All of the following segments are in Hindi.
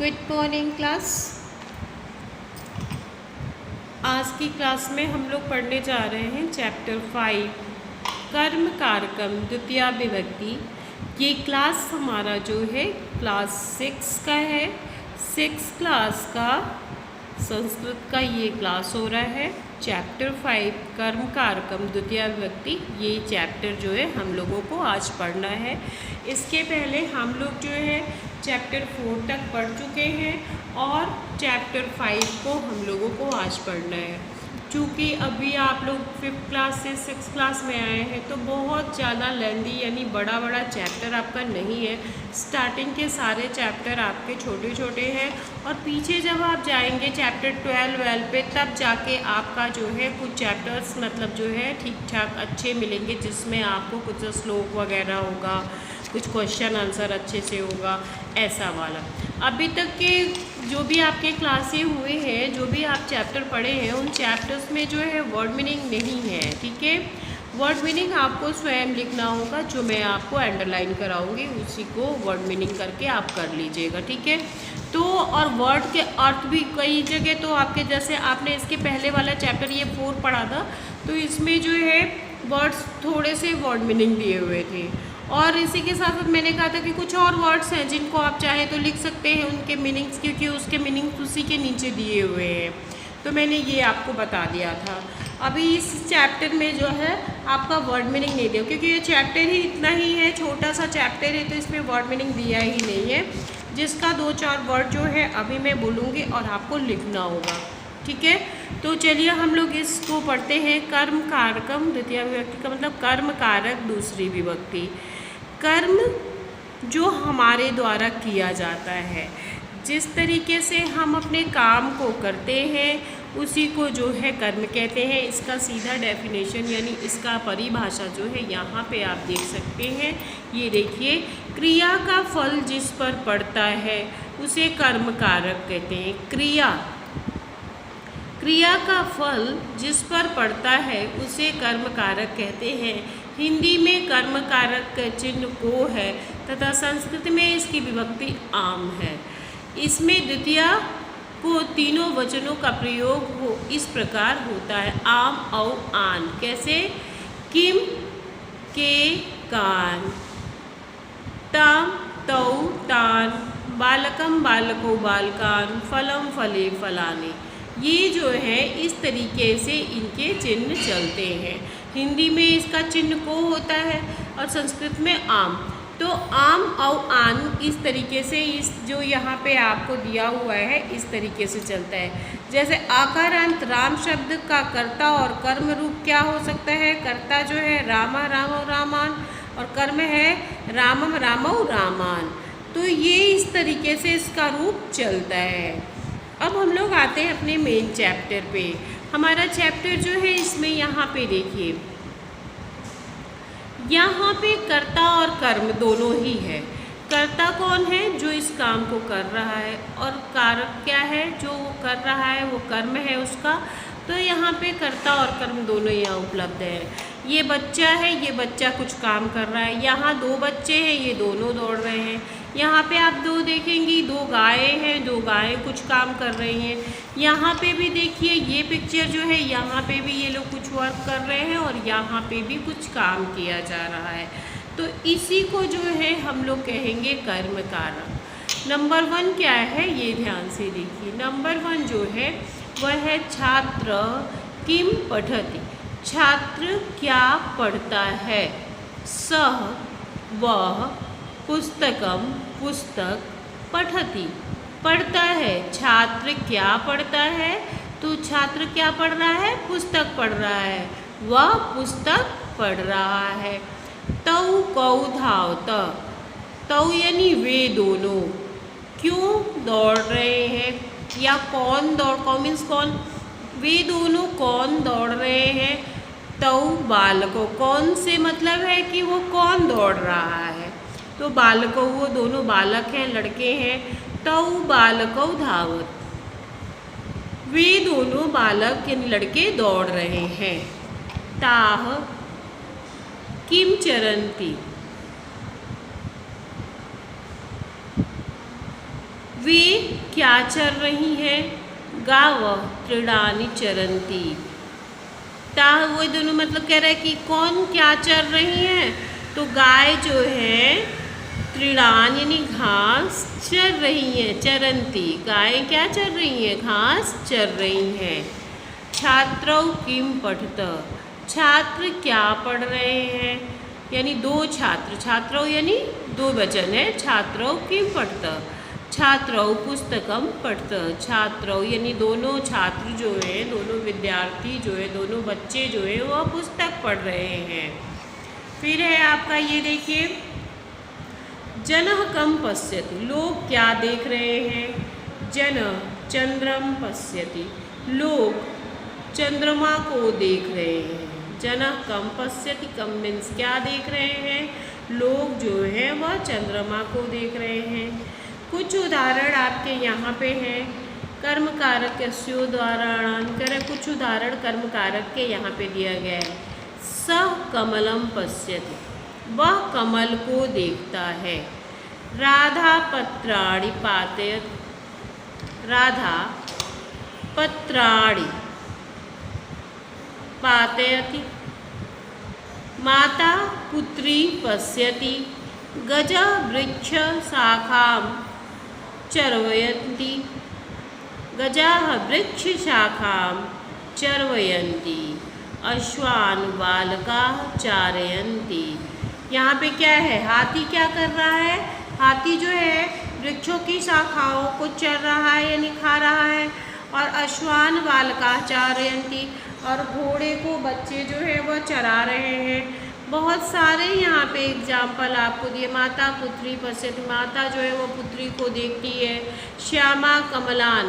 Good morning class. आज की क्लास में हम लोग पढ़ने जा रहे हैं चैप्टर 5 कर्म कारकम द्वितीया विभक्ति। ये क्लास हमारा जो है क्लास 6 का है। 6 क्लास का संस्कृत का ये क्लास हो रहा है। चैप्टर 5 कर्म कारकम द्वितीया विभक्ति, ये चैप्टर जो है हम लोगों को आज पढ़ना है। इसके पहले हम लोग जो है चैप्टर 4 तक पढ़ चुके हैं और चैप्टर 5 को हम लोगों को आज पढ़ना है। चूँकि अभी आप लोग 5th क्लास से 6th क्लास में आए हैं तो बहुत ज़्यादा लेंदी यानी बड़ा चैप्टर आपका नहीं है। स्टार्टिंग के सारे चैप्टर आपके छोटे छोटे हैं और पीछे जब आप जाएंगे चैप्टर 12 पे तब जाके आपका जो है कुछ चैप्टर्स मतलब जो है ठीक ठाक अच्छे मिलेंगे, जिसमें आपको कुछ श्लोक वगैरह होगा, कुछ क्वेश्चन आंसर अच्छे से होगा, ऐसा वाला। अभी तक के जो भी आपके क्लासें हुए हैं, जो भी आप चैप्टर पढ़े हैं, उन चैप्टर्स में जो है वर्ड मीनिंग नहीं है। ठीक है, वर्ड मीनिंग आपको स्वयं लिखना होगा, जो मैं आपको अंडरलाइन कराऊंगी उसी को वर्ड मीनिंग करके आप कर लीजिएगा। ठीक है, तो और वर्ड के अर्थ भी कई जगह तो आपके, जैसे आपने इसके पहले वाला चैप्टर ये 4 पढ़ा था, तो इसमें जो है वर्ड्स थोड़े से वर्ड मीनिंग दिए हुए थे। और इसी के साथ साथ मैंने कहा था कि कुछ और वर्ड्स हैं जिनको आप चाहें तो लिख सकते हैं उनके मीनिंग्स, क्योंकि उसके मीनिंग्स उसी के नीचे दिए हुए हैं। तो मैंने ये आपको बता दिया था। अभी इस चैप्टर में जो है आपका वर्ड मीनिंग नहीं दिया, क्योंकि ये चैप्टर ही इतना ही है, छोटा सा चैप्टर है, तो इसमें वर्ड मीनिंग दिया ही नहीं है। जिसका 2-4 वर्ड जो है अभी मैं बोलूँगी और आपको लिखना होगा। ठीक है, तो चलिए हम लोग इसको पढ़ते हैं। कर्म कारकम द्वितीय विभक्ति का मतलब कर्म कारक दूसरी विभक्ति। कर्म जो हमारे द्वारा किया जाता है, जिस तरीके से हम अपने काम को करते हैं उसी को जो है कर्म कहते हैं। इसका सीधा डेफिनेशन यानी इसका परिभाषा जो है यहाँ पे आप देख सकते हैं। ये देखिए, क्रिया का फल जिस पर पड़ता है उसे कर्म कारक कहते हैं। क्रिया का फल जिस पर पड़ता है उसे कर्म कारक कहते हैं। हिंदी में कर्म कारक चिन्ह को है तथा संस्कृत में इसकी विभक्ति आम है। इसमें द्वितीया को तीनों वचनों का प्रयोग इस प्रकार होता है, आम औ आन। कैसे? किम के कान, ताम तौ तान, बालकम बालको बालकान, फलम फले फलाने। ये जो है इस तरीके से इनके चिन्ह चलते हैं। हिंदी में इसका चिन्ह को होता है और संस्कृत में आम। तो आम और आन इस तरीके से इस जो यहाँ पे आपको दिया हुआ है इस तरीके से चलता है। जैसे आकार अंत राम शब्द का कर्ता और कर्म रूप क्या हो सकता है? कर्ता जो है रामा रामो रामान और कर्म है रामम रामो रामान। तो ये इस तरीके से इसका रूप चलता है। अब हम लोग आते हैं अपने मेन चैप्टर पे। हमारा चैप्टर जो है इसमें यहाँ पे देखिए, यहाँ पे कर्ता और कर्म दोनों ही है। कर्ता कौन है? जो इस काम को कर रहा है, और कारक क्या है? जो वो कर रहा है वो कर्म है उसका। तो यहाँ पे कर्ता और कर्म दोनों यहाँ उपलब्ध है। ये बच्चा है, ये बच्चा कुछ काम कर रहा है। यहाँ 2 बच्चे हैं, ये दोनों दौड़ रहे हैं। यहाँ पे आप 2 देखेंगी, 2 गायें हैं, 2 गायें कुछ काम कर रही हैं। यहाँ पे भी देखिए, ये पिक्चर जो है यहाँ पे भी ये लोग कुछ वर्क कर रहे हैं और यहाँ पे भी कुछ काम किया जा रहा है। तो इसी को जो है हम लोग कहेंगे कर्म कारक। नंबर 1 क्या है ये ध्यान से देखिए। नंबर 1 जो है वह है छात्र किम पठति। छात्र क्या पढ़ता है? सह वह पुस्तकम पुस्तक पठति पढ़ता है। छात्र क्या पढ़ता है? तो छात्र क्या पढ़ रहा है? पुस्तक पढ़ रहा है, वह पुस्तक पढ़ रहा है। तौ कौ धावत। तौ यानी वे दोनों क्यों दौड़ रहे हैं, या कौन मीन्स कौन, वे दोनों कौन दौड़ रहे हैं? तौ बालको, कौन से मतलब है कि वो कौन दौड़ रहा है। तो बालको वो दोनों बालक हैं, लड़के हैं। तौ बालको धावत, वे दोनों बालक यानी लड़के दौड़ रहे हैं। ताह किम चरन्ति, वे क्या चर रही हैं? गाव तृणानि चरन्ति। वो दोनों मतलब कह रहा है कि कौन क्या चर रही हैं? तो गाय जो है तृणान यानी घास चर रही हैं, चरन्ति। गाय क्या चर रही हैं? घास चर रही हैं। छात्रौ किम पठत। छात्र क्या पढ़ रहे हैं? यानी दो छात्र, छात्रौ यानी दो वचन है। छात्रौ किम पठत, छात्रौ पुस्तकम पठत। छात्रौ यानी दोनों छात्र जो हैं, दोनों विद्यार्थी जो है, दोनों बच्चे जो हैं वह पुस्तक पढ़ रहे हैं। फिर है आपका ये देखिए, जनः कम पश्यति। लोग क्या देख रहे हैं? जन चंद्रम पश्यति। लोग चंद्रमा को देख रहे हैं। जनः कम पश्यति, कम मीन्स क्या देख रहे हैं? लोग जो हैं वह चंद्रमा को देख रहे हैं। कुछ उदाहरण आपके यहाँ पे हैं। कर्म कारक स्योदाहरणांकर, कुछ उदाहरण कर्म कारक के यहाँ पे दिया गया है। सह कमलम पश्यति, वह कमल को देखता है। राधा पत्राणि पातयति, राधा पत्राणि पातयति। माता पुत्री पश्यति, गजा वृक्ष शाखां चर्वयन्ति। गजाः वृक्ष शाखां चर्वयन्ति। अश्वान् बालकाः चारयन्ति। यहाँ पे क्या है? हाथी क्या कर रहा है? हाथी जो है वृक्षों की शाखाओं को चर रहा है यानी खा रहा है। और अश्वान बालकाः चारयन्ति, और घोड़े को बच्चे जो है वह चरा रहे हैं। बहुत सारे यहाँ पे एग्जाम्पल आपको दिए। माता पुत्री पश्यति, माता जो है वो पुत्री को देखती है। श्यामा कमलान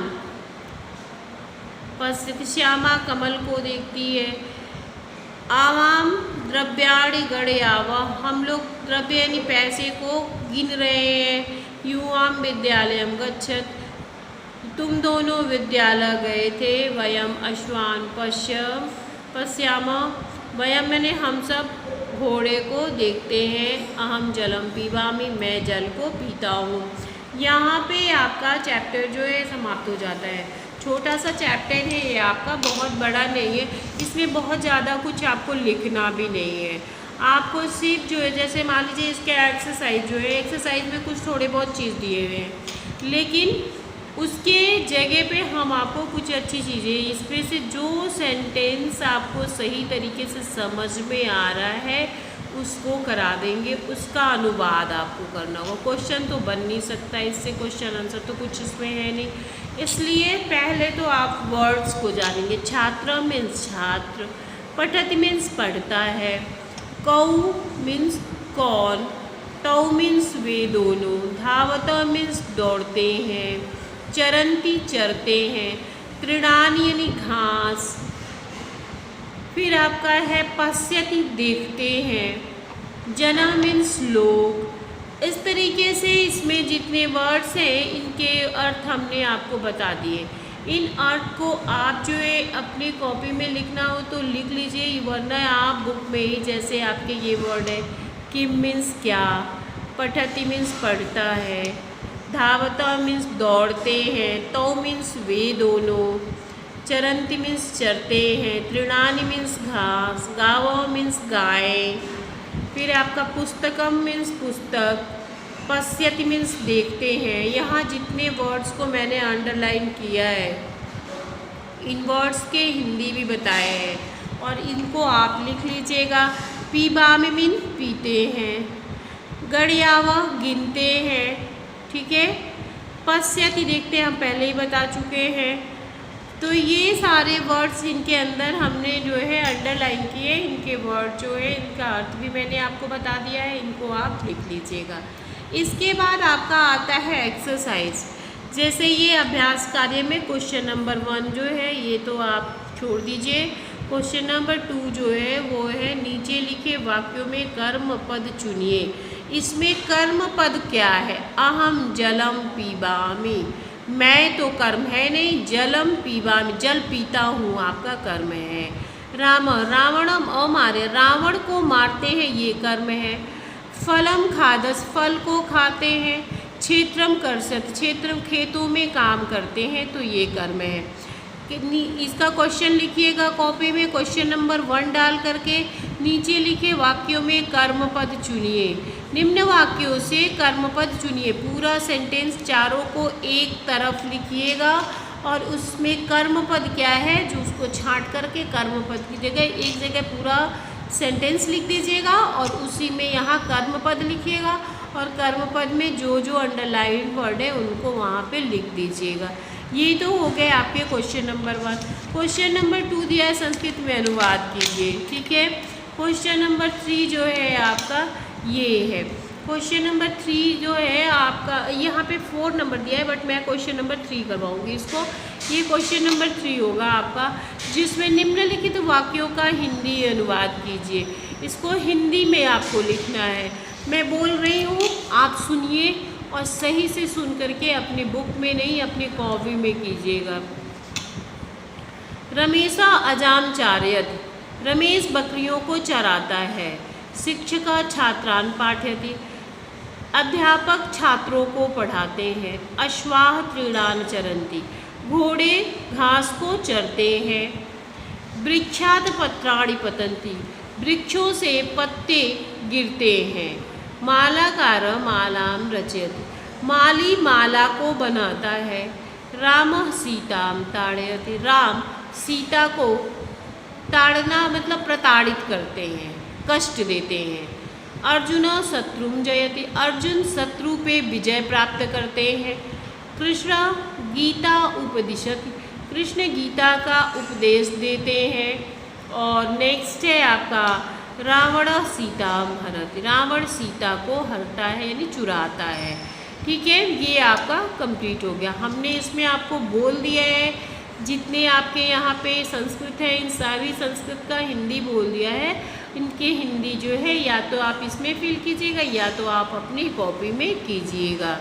पश्यति, श्यामा कमल को देखती है। आवाम द्रव्याणि गणयावः, हम लोग द्रव्य यानी पैसे को गिन रहे हैं। युवाम विद्यालयम गच्छत, तुम दोनों विद्यालय गए थे। वयम अश्वान पश्यामः, वयम मैंने हम सब घोड़े को देखते हैं। अहम जलम पीबामि, मैं जल को पीता हूँ। यहाँ पे आपका चैप्टर जो है समाप्त हो जाता है। छोटा सा चैप्टर है ये आपका, बहुत बड़ा नहीं है। इसमें बहुत ज़्यादा कुछ आपको लिखना भी नहीं है। आपको सिर्फ जो है, जैसे मान लीजिए इसके एक्सरसाइज जो है, एक्सरसाइज में कुछ थोड़े बहुत चीज़ दिए हुए हैं, लेकिन उसके जगह पे हम आपको कुछ अच्छी चीज़ें, इसमें से जो सेंटेंस आपको सही तरीके से समझ में आ रहा है उसको करा देंगे। उसका अनुवाद आपको करना होगा। क्वेश्चन तो बन नहीं सकता इससे, क्वेश्चन आंसर तो कुछ इसमें है नहीं। इसलिए पहले तो आप वर्ड्स को जानेंगे। छात्र मीन्स छात्र, पठति मीन्स पढ़ता है, कौ मीन्स कौन, टौ मीन्स वे दोनों, धावत मीन्स दौड़ते हैं, चरन्ति चरते हैं, तृणानि यानी घास। फिर आपका है पश्यति देखते हैं, जना मीन्स लोग। इस तरीके से इसमें जितने वर्ड्स हैं इनके अर्थ हमने आपको बता दिए। इन अर्थ को आप जो है अपनी कॉपी में लिखना हो तो लिख लीजिए, वरना आप बुक में ही, जैसे आपके ये वर्ड है किम मीन्स क्या, पठति मीन्स पढ़ता है, धावता मीन्स दौड़ते हैं, तौ मीन्स वे दोनों, चरन्ति मीन्स चरते हैं, तृणानि मीन्स घास, गावः मीन्स गाय। फिर आपका पुस्तकम मीन्स पुस्तक, पश्यति मीन्स देखते हैं। यहाँ जितने वर्ड्स को मैंने अंडरलाइन किया है इन वर्ड्स के हिंदी भी बताए हैं और इनको आप लिख लीजिएगा। पीबामि मीन पीते हैं, गणयावः गिनते हैं, ठीक है। पश्यति देखते हैं, हम पहले ही बता चुके हैं। तो ये सारे वर्ड्स इनके अंदर हमने जो है अंडरलाइन किए। इनके वर्ड जो है इनका अर्थ भी मैंने आपको बता दिया है, इनको आप लिख लीजिएगा। इसके बाद आपका आता है एक्सरसाइज। जैसे ये अभ्यास कार्य में क्वेश्चन नंबर 1 जो है ये तो आप छोड़ दीजिए। क्वेश्चन नंबर 2 जो है वो है नीचे लिखे वाक्यों में कर्म पद चुनिए। इसमें कर्म पद क्या है? अहम जलम पीबामि, मैं तो कर्म है नहीं, जलम पीबामि जल पीता हूँ आपका कर्म है। राम रावणम अमारे, रावण को मारते हैं ये कर्म है। फलम खादस, फल को खाते हैं क्षेत्रम कर्षत, क्षेत्र खेतों में काम करते हैं, तो ये कर्म है। इसका क्वेश्चन लिखिएगा कॉपी में, क्वेश्चन नंबर 1 डाल करके नीचे लिखे वाक्यों में कर्मपद चुनिए। निम्न वाक्यों से कर्मपद चुनिए। पूरा सेंटेंस चारों को एक तरफ लिखिएगा और उसमें कर्मपद क्या है जो उसको छांट करके कर्मपद की जगह एक जगह पूरा सेंटेंस लिख दीजिएगा और उसी में यहाँ कर्मपद लिखिएगा और कर्मपद में जो जो अंडरलाइन वर्ड है उनको वहाँ पे लिख दीजिएगा। ये तो हो गए आपके क्वेश्चन नंबर 1। क्वेश्चन नंबर 2 दिया है, संस्कृत में अनुवाद कीजिए। ठीक है, क्वेश्चन नंबर 3 जो है आपका ये है। क्वेश्चन नंबर 3 जो है आपका, यहाँ पे 4 नंबर दिया है बट मैं क्वेश्चन नंबर 3 करवाऊँगी इसको। ये क्वेश्चन नंबर 3 होगा आपका, जिसमें निम्नलिखित वाक्यों का हिंदी अनुवाद कीजिए। इसको हिंदी में आपको लिखना है। मैं बोल रही हूँ, आप सुनिए और सही से सुन करके अपनी बुक में नहीं अपनी कॉपी में कीजिएगा। रमेशा अजाम चारयत, रमेश बकरियों को चराता है। शिक्षका छात्रान पाठयति, अध्यापक छात्रों को पढ़ाते हैं। अश्वाह तृणान चरन्ति, घोड़े घास को चरते हैं। वृक्षात् पत्राणि पतन्ति, वृक्षों से पत्ते गिरते हैं। मालाकार मालाम रचयति, माली माला को बनाता है। रामः सीताम ताड़यति, राम सीता को ताड़ना मतलब प्रताड़ित करते हैं, कष्ट देते हैं। अर्जुन शत्रुम जयति, अर्जुन शत्रु पे विजय प्राप्त करते हैं। कृष्ण गीता उपदिशति, कृष्ण गीता का उपदेश देते हैं। और नेक्स्ट है आपका रावण सीताम हरति, रावण सीता को हरता है यानी चुराता है। ठीक है, ये आपका कंप्लीट हो गया। हमने इसमें आपको बोल दिया है जितने आपके यहाँ पे संस्कृत है इन सारी संस्कृत का हिंदी बोल दिया है। इनके हिंदी जो है या तो आप इसमें फिल कीजिएगा या तो आप अपनी कॉपी में कीजिएगा।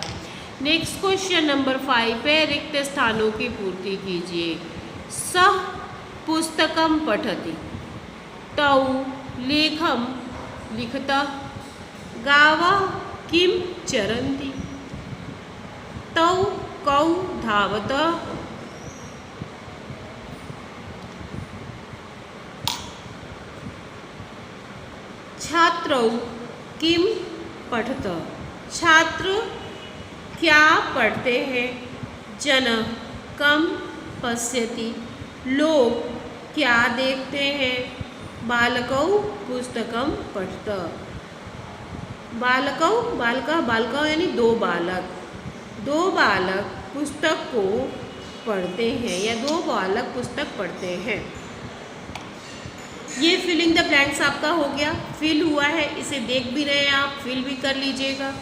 नेक्स्ट क्वेश्चन नंबर 5 है, रिक्त स्थानों की पूर्ति कीजिए। सह पुस्तकम पठति, तौ लेखम लिखता, गावा किम चरन्ति, तौ कौ धावत, छात्रौ किम पठत, छात्र क्या पढ़ते हैं। जन कम पश्यति, लोग क्या देखते हैं। बालकौ पुस्तकम पठत, बालकौ बालका बालका यानी दो बालक, दो बालक पुस्तक को पढ़ते हैं या दो बालक पुस्तक पढ़ते हैं। ये फिलिंग द ब्लैंक्स आपका हो गया, फिल हुआ है, इसे देख भी रहे हैं आप, फिल भी कर लीजिएगा।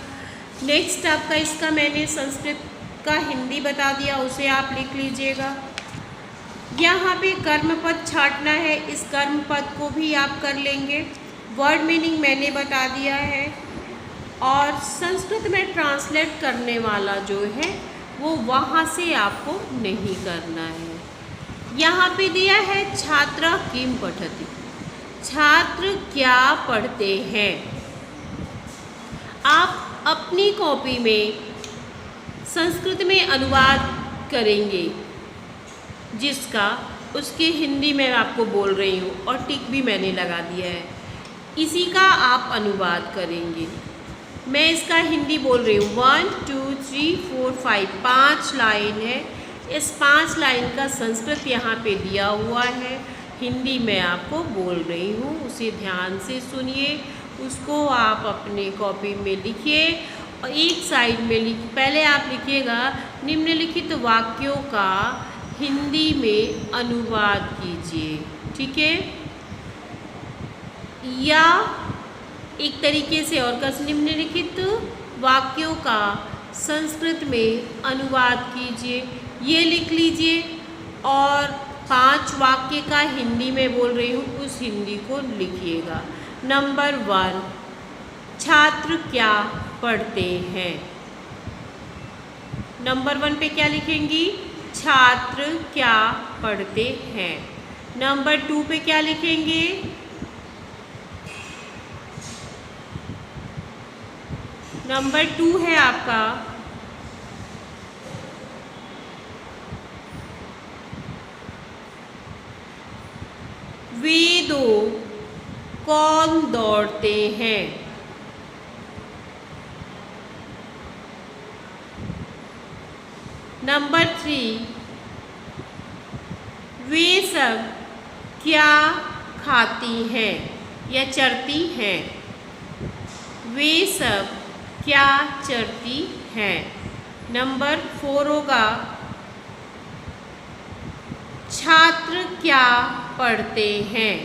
नेक्स्ट आपका इसका मैंने संस्कृत का हिंदी बता दिया, उसे आप लिख लीजिएगा। यहाँ पे कर्मपद छांटना है, इस कर्मपद को भी आप कर लेंगे। वर्ड मीनिंग मैंने बता दिया है और संस्कृत में ट्रांसलेट करने वाला जो है वो वहाँ से आपको नहीं करना है। यहाँ पे दिया है छात्र किम पठति, छात्र क्या पढ़ते हैं। आप अपनी कॉपी में संस्कृत में अनुवाद करेंगे जिसका उसके हिंदी में आपको बोल रही हूँ और टिक भी मैंने लगा दिया है, इसी का आप अनुवाद करेंगे। मैं इसका हिंदी बोल रही हूँ। 1 2 3 4 5 5 लाइन है, इस 5 लाइन का संस्कृत यहाँ पे दिया हुआ है, हिंदी में आपको बोल रही हूँ, उसे ध्यान से सुनिए, उसको आप अपने कॉपी में लिखिए और एक साइड में पहले आप लिखिएगा निम्नलिखित वाक्यों का हिंदी में अनुवाद कीजिए। ठीक है, या एक तरीके से और कस निम्नलिखित वाक्यों का संस्कृत में अनुवाद कीजिए, ये लिख लीजिए। और 5 वाक्य का हिंदी में बोल रही हूँ, उस हिंदी को लिखिएगा। नंबर 1, छात्र क्या पढ़ते हैं। नंबर 1 पे क्या लिखेंगी, छात्र क्या पढ़ते हैं। नंबर 2 पे क्या लिखेंगे, नंबर 2 है आपका वे दो कौन दौड़ते हैं? नंबर 3, वे सब क्या खाती हैं या चरती हैं? वे सब क्या चरती हैं? नंबर 4 होगा, छात्र क्या पढ़ते हैं?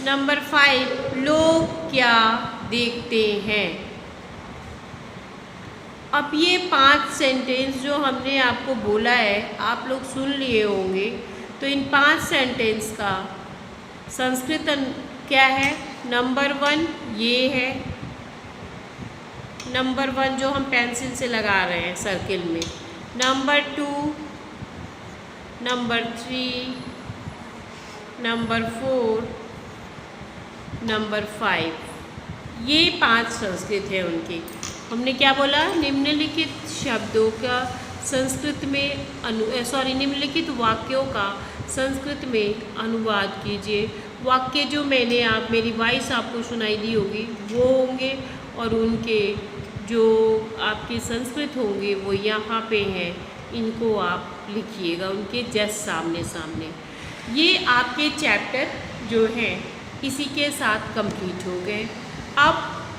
नंबर 5, लोग क्या देखते हैं? अब ये 5 सेंटेंस जो हमने आपको बोला है, आप लोग सुन लिए होंगे। तो इन 5 सेंटेंस का संस्कृत क्या है? नंबर 1 ये है, नंबर 1 जो हम पेंसिल से लगा रहे हैं सर्किल में। नंबर 2, नंबर 3, नंबर 4, नंबर 5, ये 5 संस्कृत है उनके। हमने क्या बोला? निम्नलिखित शब्दों का संस्कृत में निम्नलिखित वाक्यों का संस्कृत में अनुवाद कीजिए। वाक्य जो मेरी वॉइस आपको सुनाई दी होगी वो होंगे, और उनके जो आपके संस्कृत होंगे वो यहाँ पे हैं, इनको आप लिखिएगा उनके जस्ट सामने सामने। ये आपके चैप्टर जो हैं इसी के साथ कंप्लीट हो गए। अब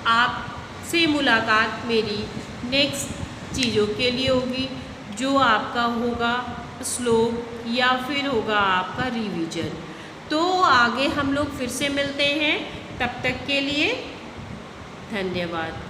आपसे मुलाकात मेरी नेक्स्ट चीज़ों के लिए होगी, जो आपका होगा श्लोक या फिर होगा आपका रिवीजन। तो आगे हम लोग फिर से मिलते हैं, तब तक के लिए धन्यवाद।